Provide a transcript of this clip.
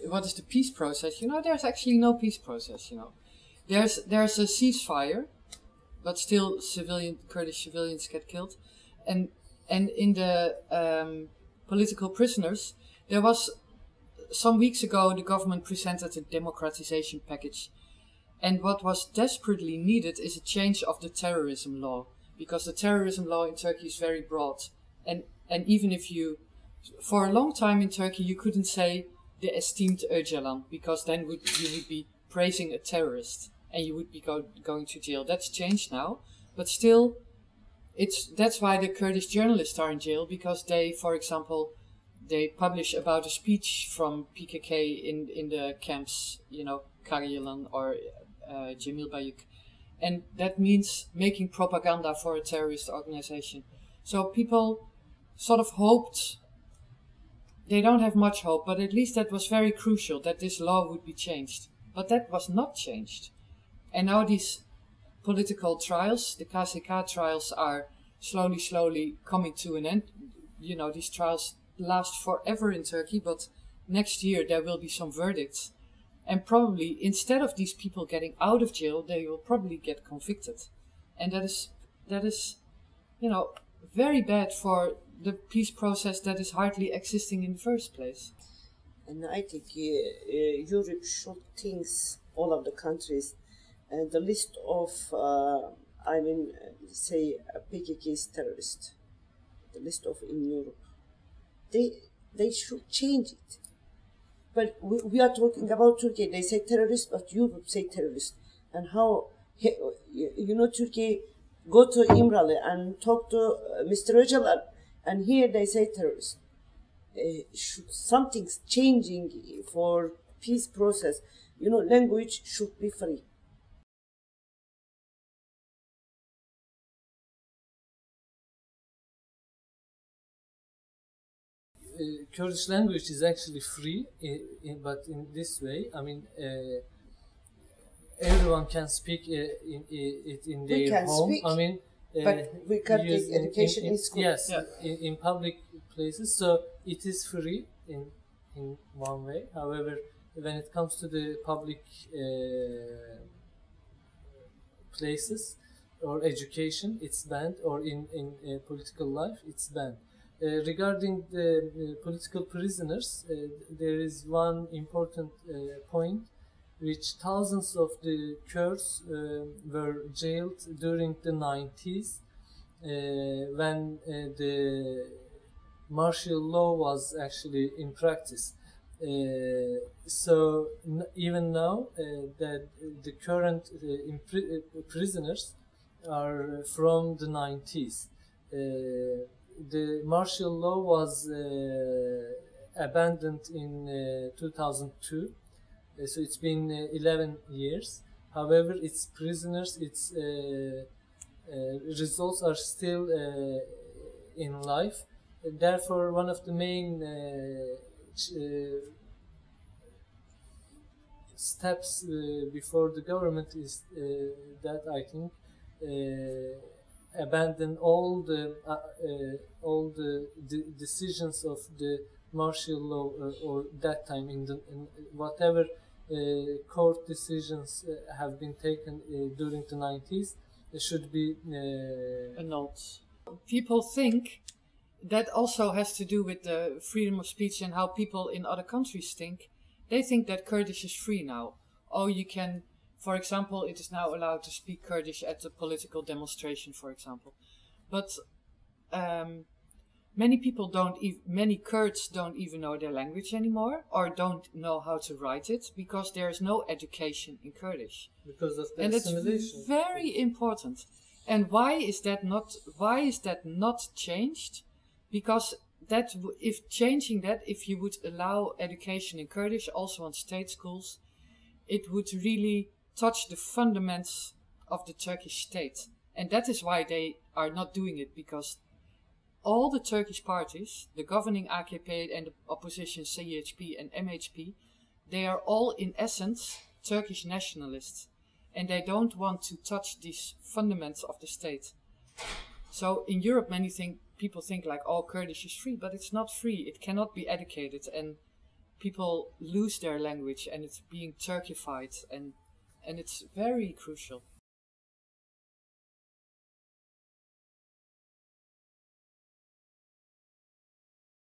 what is the peace process? You know, there's actually no peace process. You know, there's a ceasefire, but still Kurdish civilians get killed, and in the political prisoners, there was some weeks ago the government presented a democratization package, and what was desperately needed is a change of the terrorism law, because the terrorism law in Turkey is very broad, and even if you, for a long time in Turkey, you couldn't say the esteemed Öcalan, because then you would be praising a terrorist and you would be going to jail. That's changed now, but still, that's why the Kurdish journalists are in jail, because they, for example, they publish about a speech from PKK in the camps, you know, Karyalan or Cemil Bayık, and that means making propaganda for a terrorist organization. So people sort of hoped. They don't have much hope, but at least that was very crucial, that this law would be changed. But that was not changed. And now these political trials, the KCK trials, are slowly coming to an end. You know, these trials last forever in Turkey, but next year there will be some verdicts. And probably, instead of these people getting out of jail, they will probably get convicted. And that is, you know, very bad for the peace process that is hardly existing in the first place. And I think Europe should think, all of the countries, the list of, say, PKK is terrorist, the list of in Europe. They should change it. But we are talking about Turkey, they say terrorist, but Europe say terrorist. And how, you know, Turkey go to İmralı and talk to Mr. Öcalan, and here they say terrorist. Should something's changing for peace process? You know, language should be free. Kurdish language is actually free, but in this way, I mean, everyone can speak it in their home. Speak. I mean, but we can't take education in school. Yes, yeah. in public places. So it is free in one way. However, when it comes to the public places or education, it's banned. Or in political life, it's banned. Regarding the political prisoners, there is one important point, which thousands of the Kurds were jailed during the 90s when the martial law was actually in practice. So even now, that the current prisoners are from the 90s. The martial law was abandoned in 2002. So it's been 11 years. However, its prisoners, its results are still in life. Therefore, one of the main steps before the government is that I think abandon all the decisions of the martial law or that time in whatever court decisions have been taken during the 90s should be annulled. People think that also has to do with the freedom of speech and how people in other countries think. They think that Kurdish is free now. Oh, you can, for example, it is now allowed to speak Kurdish at a political demonstration, for example. But many Kurds don't even know their language anymore, or don't know how to write it, because there is no education in Kurdish. Because of the and assimilation. It's very important. And why is that not changed? Because if you would allow education in Kurdish also on state schools, it would really touch the fundamentals of the Turkish state. And that is why they are not doing it, because all the Turkish parties, the governing AKP and the opposition CHP and MHP, they are all in essence Turkish nationalists. And they don't want to touch these fundamentals of the state. So in Europe, people think like, oh, Kurdish is free, but it's not free. It cannot be educated. And people lose their language and it's being Turkified, and it's very crucial.